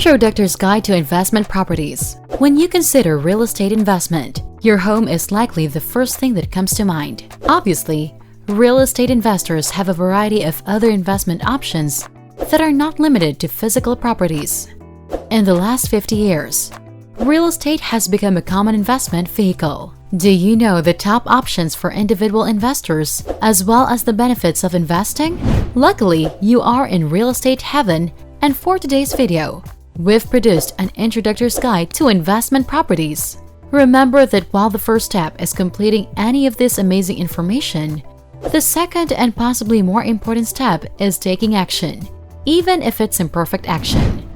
Introductor's Guide to Investment Properties. When you consider real estate investment, your home is likely the first thing that comes to mind. Obviously, real estate investors have a variety of other investment options that are not limited to physical properties. In the last 50 years, real estate has become a common investment vehicle. Do you know the top options for individual investors as well as the benefits of investing? Luckily, you are in real estate heaven, and for today's video, we've produced an introductor's guide to investment properties. Remember that while the first step is completing any of this amazing information, the second and possibly more important step is taking action, even if it's imperfect action.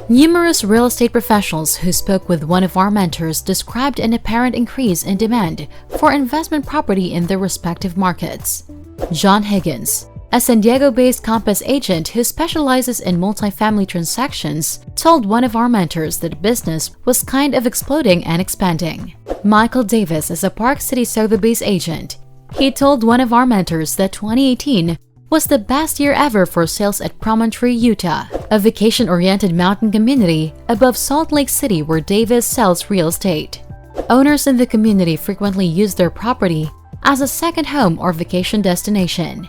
Numerous real estate professionals who spoke with one of our mentors described an apparent increase in demand for investment property in their respective markets. John Higgins, a San Diego-based Compass agent who specializes in multifamily transactions, told one of our mentors that business was kind of exploding and expanding. Michael Davis is a Park City Sotheby's agent. He told one of our mentors that 2018 was the best year ever for sales at Promontory, Utah, a vacation-oriented mountain community above Salt Lake City where Davis sells real estate. Owners in the community frequently use their property as a second home or vacation destination.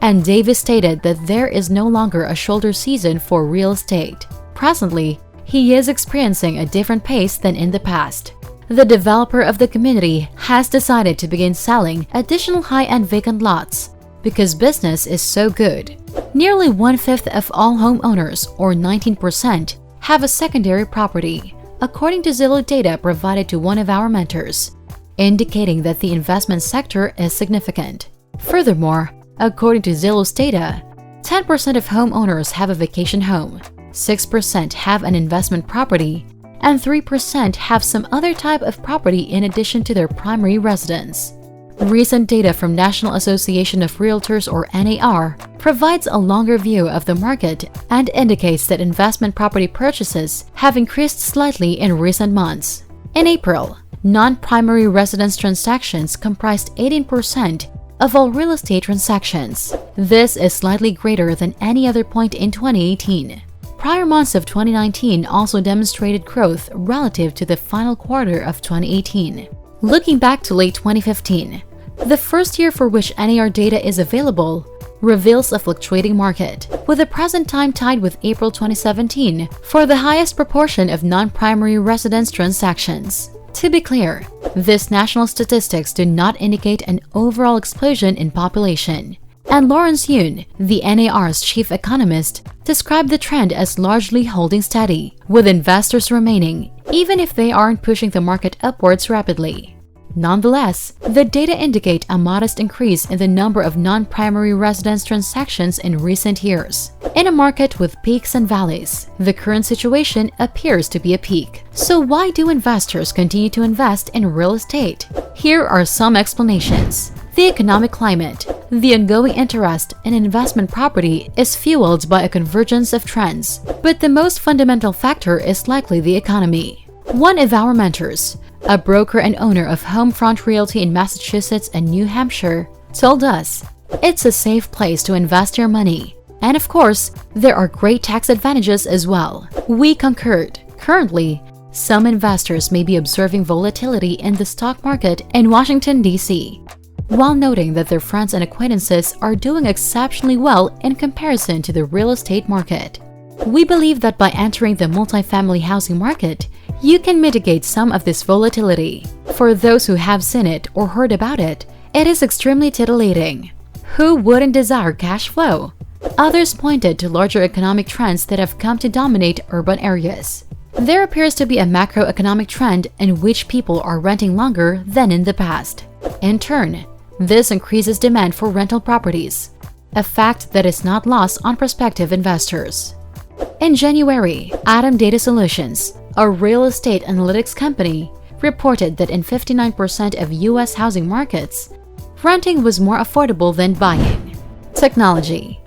And Davis stated that there is no longer a shoulder season for real estate. Presently, he is experiencing a different pace than in the past. The developer of the community has decided to begin selling additional high-end vacant lots because business is so good. Nearly 1/5 of all homeowners, or 19%, have a secondary property, according to Zillow data provided to one of our mentors, indicating that the investment sector is significant. Furthermore, according to Zillow's data, 10% of homeowners have a vacation home, 6% have an investment property, and 3% have some other type of property in addition to their primary residence. Recent data from National Association of Realtors, or NAR, provides a longer view of the market and indicates that investment property purchases have increased slightly in recent months. In April, non-primary residence transactions comprised 18% of all real estate transactions. This is slightly greater than any other point in 2018. Prior months of 2019 also demonstrated growth relative to the final quarter of 2018. Looking back to late 2015, the first year for which NAR data is available, reveals a fluctuating market, with the present time tied with April 2017 for the highest proportion of non-primary residence transactions. To be clear, these national statistics do not indicate an overall explosion in population, and Lawrence Yun, the NAR's chief economist, described the trend as largely holding steady, with investors remaining, even if they aren't pushing the market upwards rapidly. Nonetheless, the data indicate a modest increase in the number of non-primary residence transactions in recent years. In a market with peaks and valleys, the current situation appears to be a peak. So why do investors continue to invest in real estate? Here are some explanations. The economic climate. The ongoing interest in investment property is fueled by a convergence of trends, but the most fundamental factor is likely the economy. One of our mentors, a broker and owner of Homefront Realty in Massachusetts and New Hampshire, told us, "It's a safe place to invest your money. And of course, there are great tax advantages as well." We concurred. Currently, some investors may be observing volatility in the stock market in Washington, D.C., while noting that their friends and acquaintances are doing exceptionally well in comparison to the real estate market. We believe that by entering the multifamily housing market, you can mitigate some of this volatility. For those who have seen it or heard about it, it is extremely titillating. Who wouldn't desire cash flow? Others pointed to larger economic trends that have come to dominate urban areas. There appears to be a macroeconomic trend in which people are renting longer than in the past. In turn, this increases demand for rental properties, a fact that is not lost on prospective investors. In January, Atom Data Solutions, a real estate analytics company, reported that in 59% of U.S. housing markets, renting was more affordable than buying. Technology.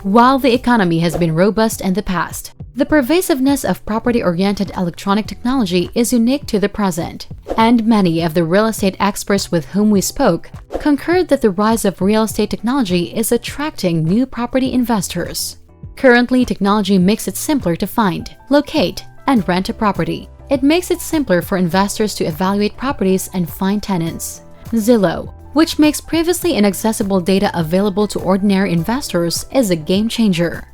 While the economy has been robust in the past, the pervasiveness of property-oriented electronic technology is unique to the present, and many of the real estate experts with whom we spoke concurred that the rise of real estate technology is attracting new property investors. Currently, technology makes it simpler to find, locate, and rent a property. It makes it simpler for investors to evaluate properties and find tenants. Zillow, which makes previously inaccessible data available to ordinary investors, is a game changer.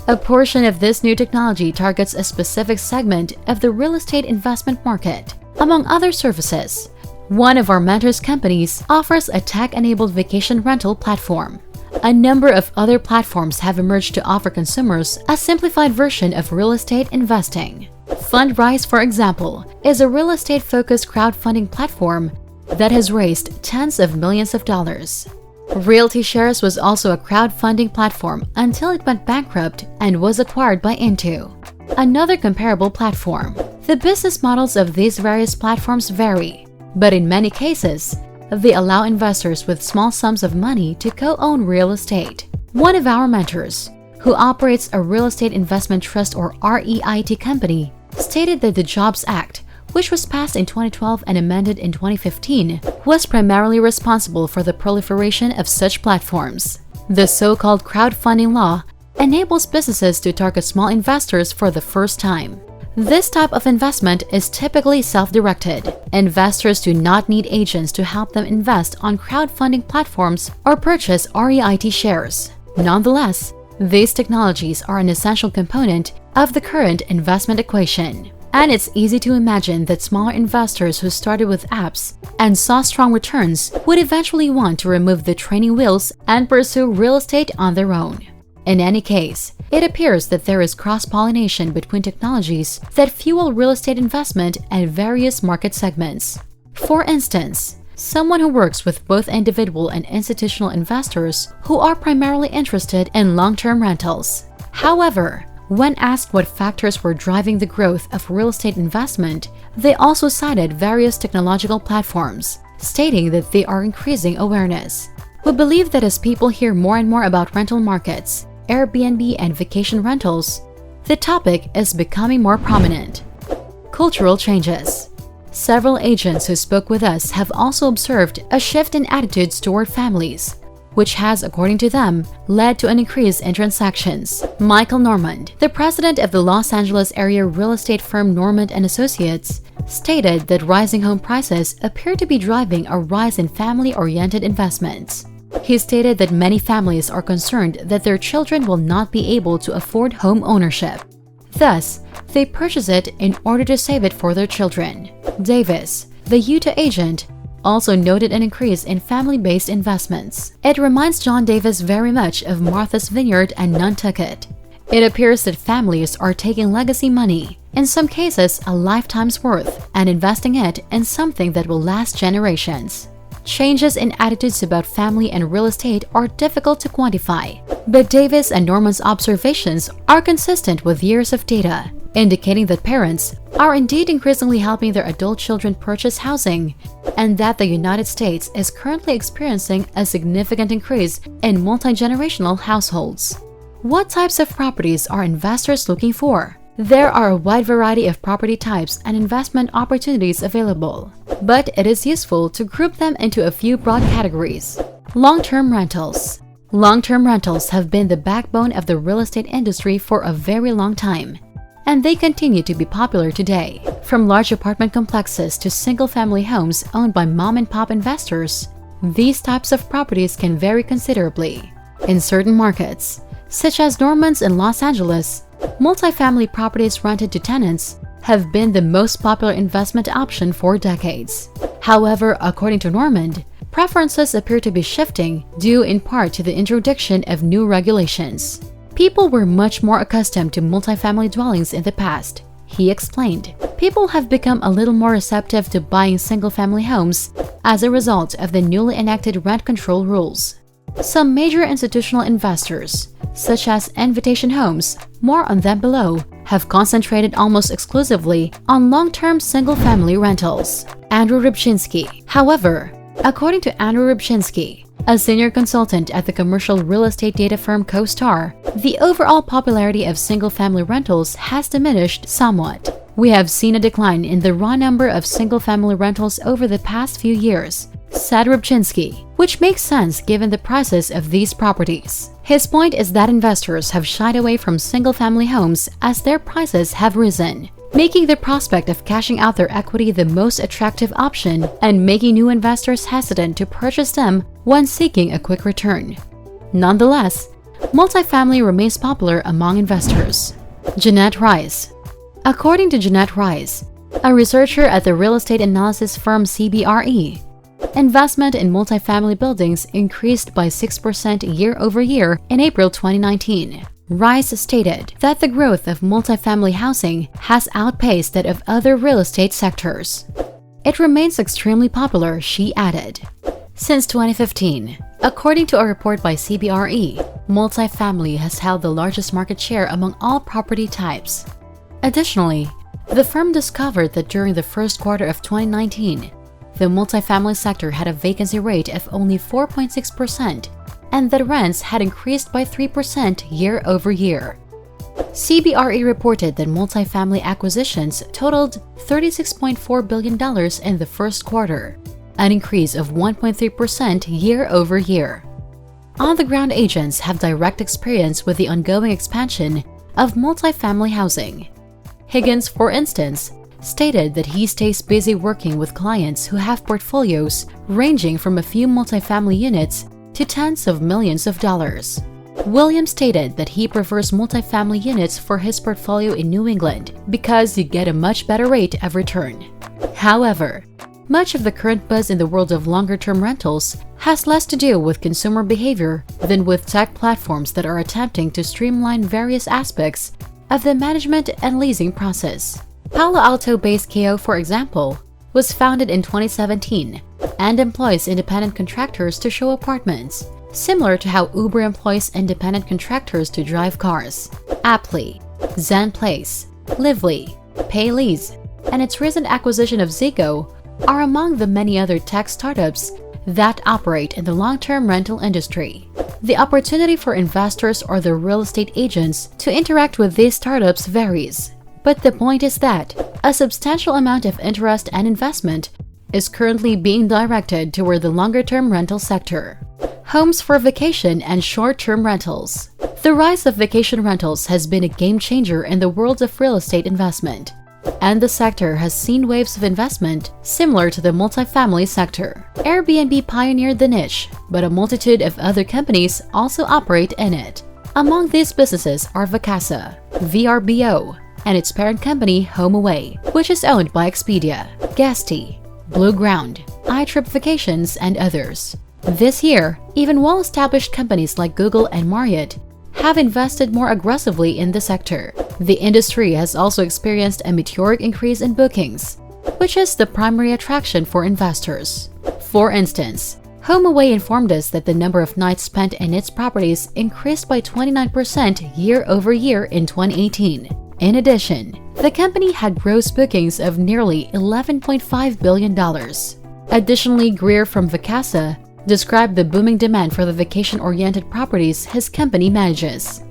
A portion of this new technology targets a specific segment of the real estate investment market. Among other services, one of our mentors' companies offers a tech-enabled vacation rental platform. A number of other platforms have emerged to offer consumers a simplified version of real estate investing. Fundrise, for example, is a real estate-focused crowdfunding platform that has raised tens of millions of dollars. Realty Shares was also a crowdfunding platform until it went bankrupt and was acquired by Into, another comparable platform. The business models of these various platforms vary, but in many cases, they allow investors with small sums of money to co-own real estate. One of our mentors, who operates a real estate investment trust or REIT company, stated that the Jobs Act, which was passed in 2012 and amended in 2015, was primarily responsible for the proliferation of such platforms. The so-called crowdfunding law enables businesses to target small investors for the first time. This type of investment is typically self-directed. Investors do not need agents to help them invest on crowdfunding platforms or purchase REIT shares. Nonetheless, these technologies are an essential component of the current investment equation. And it's easy to imagine that smaller investors who started with apps and saw strong returns would eventually want to remove the training wheels and pursue real estate on their own. In any case, it appears that there is cross-pollination between technologies that fuel real estate investment and various market segments. For instance, someone who works with both individual and institutional investors who are primarily interested in long-term rentals. However, when asked what factors were driving the growth of real estate investment, they also cited various technological platforms, stating that they are increasing awareness. We believe that as people hear more and more about rental markets, Airbnb and vacation rentals, the topic is becoming more prominent. Cultural changes. Several agents who spoke with us have also observed a shift in attitudes toward families, which has, according to them, led to an increase in transactions. Michael Normand, the president of the Los Angeles area real estate firm Normand & Associates, stated that rising home prices appear to be driving a rise in family-oriented investments. He stated that many families are concerned that their children will not be able to afford home ownership. Thus, they purchase it in order to save it for their children. Davis, the Utah agent, also noted an increase in family-based investments. It reminds John Davis very much of Martha's Vineyard and Nantucket. It appears that families are taking legacy money, in some cases a lifetime's worth, and investing it in something that will last generations. Changes in attitudes about family and real estate are difficult to quantify, but Davis and Normand's observations are consistent with years of data, indicating that parents are indeed increasingly helping their adult children purchase housing, and that the United States is currently experiencing a significant increase in multi-generational households. What types of properties are investors looking for? There are a wide variety of property types and investment opportunities available, but it is useful to group them into a few broad categories. Long-term rentals. Long-term rentals have been the backbone of the real estate industry for a very long time, and they continue to be popular today. From large apartment complexes to single-family homes owned by mom-and-pop investors, these types of properties can vary considerably. In certain markets, such as Normand's in Los Angeles, multifamily properties rented to tenants have been the most popular investment option for decades. However, according to Normand, preferences appear to be shifting due in part to the introduction of new regulations. People were much more accustomed to multifamily dwellings in the past. He explained, people have become a little more receptive to buying single-family homes as a result of the newly enacted rent control rules. Some major institutional investors, such as Invitation Homes, more on them below, have concentrated almost exclusively on long-term single-family rentals. Andrew Rybczynski. However, according to Andrew Rybczynski, a senior consultant at the commercial real estate data firm CoStar, the overall popularity of single-family rentals has diminished somewhat. We have seen a decline in the raw number of single-family rentals over the past few years, said Rubchinsky, which makes sense given the prices of these properties. His point is that investors have shied away from single-family homes as their prices have risen, making the prospect of cashing out their equity the most attractive option and making new investors hesitant to purchase them when seeking a quick return. Nonetheless, multifamily remains popular among investors. Jeanette Rice. According to Jeanette Rice, a researcher at the real estate analysis firm CBRE, investment in multifamily buildings increased by 6% year-over-year in April 2019. Rice stated that the growth of multifamily housing has outpaced that of other real estate sectors. It remains extremely popular, she added. Since 2015, according to a report by CBRE, multifamily has held the largest market share among all property types. Additionally, the firm discovered that during the first quarter of 2019, the multifamily sector had a vacancy rate of only 4.6%, and that rents had increased by 3% year-over-year. CBRE reported that multifamily acquisitions totaled $36.4 billion in the first quarter, an increase of 1.3% year-over-year. On-the-ground agents have direct experience with the ongoing expansion of multifamily housing. Higgins, for instance, stated that he stays busy working with clients who have portfolios ranging from a few multifamily units to tens of millions of dollars. Williams stated that he prefers multifamily units for his portfolio in New England because you get a much better rate of return. However, much of the current buzz in the world of longer-term rentals has less to do with consumer behavior than with tech platforms that are attempting to streamline various aspects of the management and leasing process. Palo Alto-based KO, for example, was founded in 2017 and employs independent contractors to show apartments, similar to how Uber employs independent contractors to drive cars. Apply, Zen Place, Lively, Paylease, and its recent acquisition of Zigo are among the many other tech startups that operate in the long-term rental industry. The opportunity for investors or their real estate agents to interact with these startups varies, but the point is that a substantial amount of interest and investment is currently being directed toward the longer-term rental sector. Homes for vacation and short-term rentals. The rise of vacation rentals has been a game-changer in the world of real estate investment, and the sector has seen waves of investment similar to the multifamily sector. Airbnb pioneered the niche, but a multitude of other companies also operate in it. Among these businesses are Vacasa, VRBO, and its parent company HomeAway, which is owned by Expedia, Guesty, Blue Ground, iTrip Vacations, and others. This year, even well-established companies like Google and Marriott have invested more aggressively in the sector. The industry has also experienced a meteoric increase in bookings, which is the primary attraction for investors. For instance, HomeAway informed us that the number of nights spent in its properties increased by 29% year-over-year in 2018. In addition, the company had gross bookings of nearly $11.5 billion. Additionally, Greer from Vacasa described the booming demand for the vacation-oriented properties his company manages.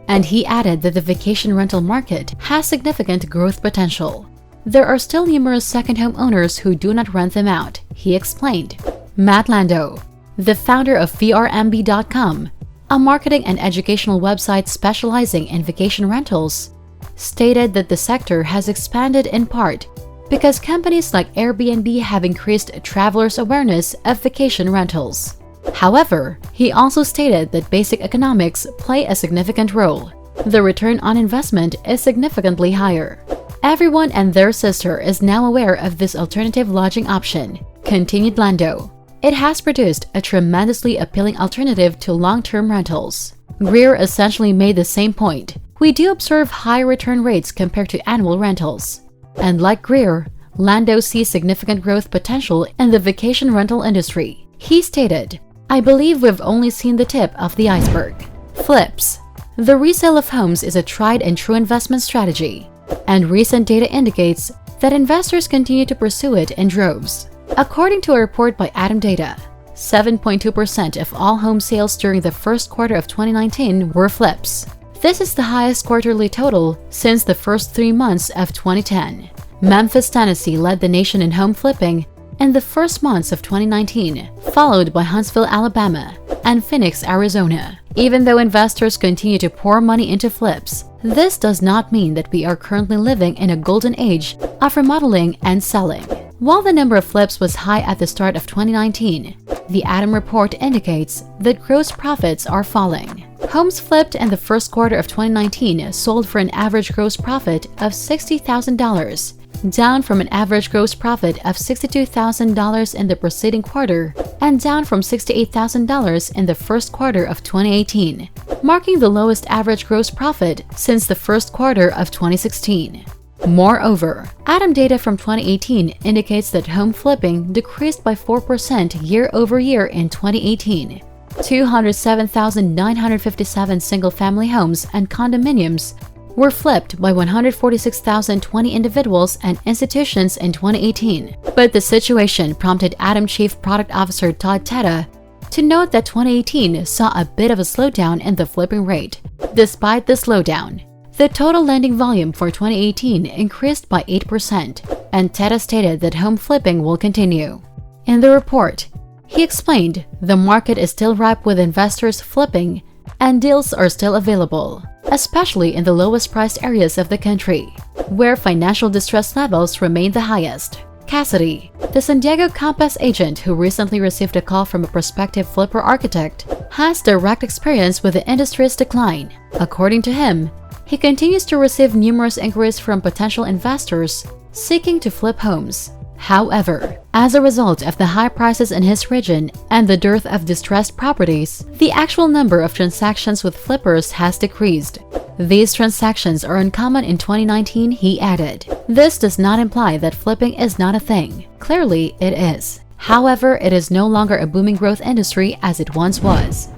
And he added that the vacation rental market has significant growth potential. There are still numerous second home owners who do not rent them out, he explained. Matt Lando, the founder of VRMB.com, a marketing and educational website specializing in vacation rentals, stated that the sector has expanded in part because companies like Airbnb have increased travelers' awareness of vacation rentals. However, he also stated that basic economics play a significant role. The return on investment is significantly higher. Everyone and their sister is now aware of this alternative lodging option, continued Lando. It has produced a tremendously appealing alternative to long-term rentals. Greer essentially made the same point. We do observe high return rates compared to annual rentals. And like Greer, Lando sees significant growth potential in the vacation rental industry. He stated, "I believe we've only seen the tip of the iceberg." Flips. The resale of homes is a tried and true investment strategy, and recent data indicates that investors continue to pursue it in droves. According to a report by Adam Data, 7.2% of all home sales during the first quarter of 2019 were flips. This is the highest quarterly total since the first 3 months of 2010. Memphis, Tennessee led the nation in home flipping in the first months of 2019, followed by Huntsville, Alabama, and Phoenix, Arizona. Even though investors continue to pour money into flips, this does not mean that we are currently living in a golden age of remodeling and selling. While the number of flips was high at the start of 2019, the Adam report indicates that gross profits are falling. Homes flipped in the first quarter of 2019 sold for an average gross profit of $60,000, down from an average gross profit of $62,000 in the preceding quarter and down from $68,000 in the first quarter of 2018, marking the lowest average gross profit since the first quarter of 2016. Moreover, Adam data from 2018 indicates that home flipping decreased by 4% year-over-year in 2018. 207,957 single-family homes and condominiums were flipped by 146,020 individuals and institutions in 2018. But the situation prompted Adam Chief Product Officer Todd Teta to note that 2018 saw a bit of a slowdown in the flipping rate. Despite the slowdown, the total lending volume for 2018 increased by 8%, and Teta stated that home flipping will continue. In the report, he explained the market is still ripe with investors flipping and deals are still available, especially in the lowest priced areas of the country, where financial distress levels remain the highest. Cassidy, the San Diego Compass agent who recently received a call from a prospective flipper architect, has direct experience with the industry's decline. According to him, he continues to receive numerous inquiries from potential investors seeking to flip homes. However, as a result of the high prices in his region and the dearth of distressed properties, the actual number of transactions with flippers has decreased. These transactions are uncommon in 2019, he added. This does not imply that flipping is not a thing. Clearly, it is. However, it is no longer a booming growth industry as it once was.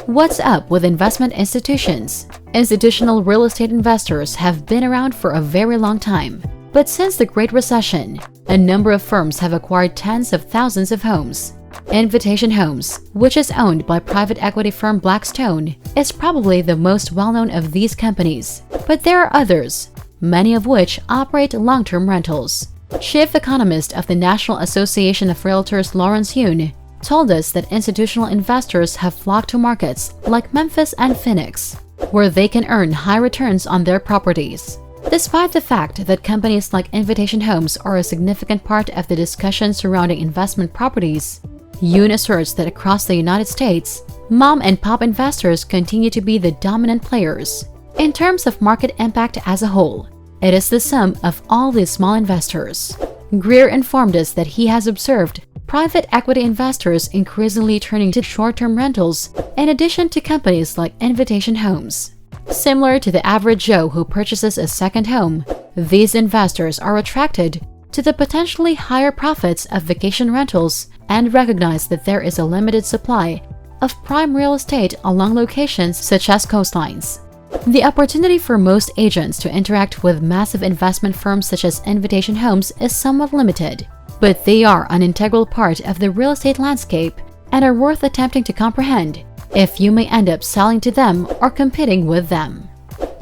What's up with investment institutions? Institutional real estate investors have been around for a very long time. But since the Great Recession, a number of firms have acquired tens of thousands of homes. Invitation Homes, which is owned by private equity firm Blackstone, is probably the most well-known of these companies. But there are others, many of which operate LongTerm Rentals. Chief economist of the National Association of Realtors Lawrence Yun told us that institutional investors have flocked to markets like Memphis and Phoenix, where they can earn high returns on their properties. Despite the fact that companies like Invitation Homes are a significant part of the discussion surrounding investment properties, Yoon asserts that across the United States, mom and pop investors continue to be the dominant players. In terms of market impact as a whole, it is the sum of all these small investors. Greer informed us that he has observed private equity investors increasingly turning to short-term rentals in addition to companies like Invitation Homes. Similar to the average Joe who purchases a second home, these investors are attracted to the potentially higher profits of vacation rentals and recognize that there is a limited supply of prime real estate along locations such as coastlines. The opportunity for most agents to interact with massive investment firms such as Invitation Homes is somewhat limited, but they are an integral part of the real estate landscape and are worth attempting to comprehend if you may end up selling to them or competing with them.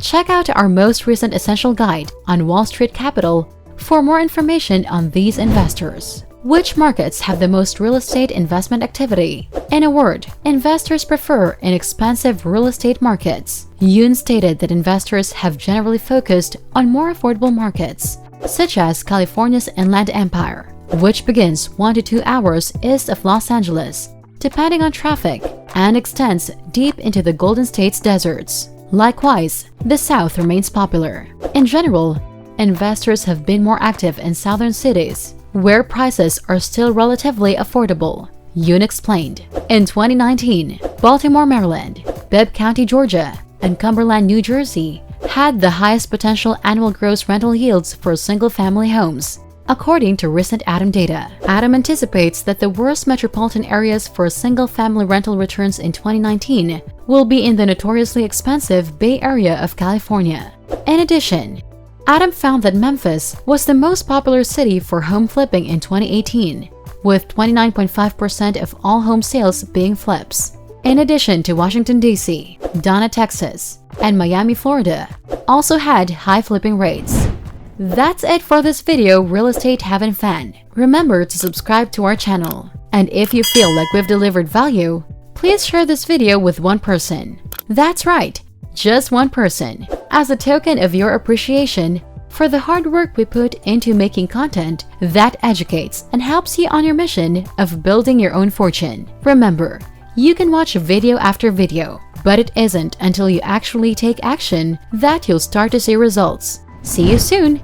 Check out our most recent essential guide on Wall Street Capital for more information on these investors. Which markets have the most real estate investment activity? In a word, investors prefer inexpensive real estate markets. Yoon stated that investors have generally focused on more affordable markets, such as California's Inland Empire, which begins 1 to 2 hours east of Los Angeles, depending on traffic, and extends deep into the Golden State's deserts. Likewise, the South remains popular. In general, investors have been more active in southern cities, where prices are still relatively affordable, Yoon explained. In 2019, Baltimore, Maryland, Bibb County, Georgia, and Cumberland, New Jersey had the highest potential annual gross rental yields for single-family homes, according to recent Adam data. Adam anticipates that the worst metropolitan areas for single-family rental returns in 2019 will be in the notoriously expensive Bay Area of California. In addition, Adam found that Memphis was the most popular city for home flipping in 2018, with 29.5% of all home sales being flips. In addition to Washington, D.C., Donna, Texas, and Miami, Florida also had high flipping rates. That's it for this video, Real Estate Having Fun. Remember to subscribe to our channel. And if you feel like we've delivered value, please share this video with one person. That's right, just one person, as a token of your appreciation for the hard work we put into making content that educates and helps you on your mission of building your own fortune. Remember, you can watch video after video, but it isn't until you actually take action that you'll start to see results. See you soon!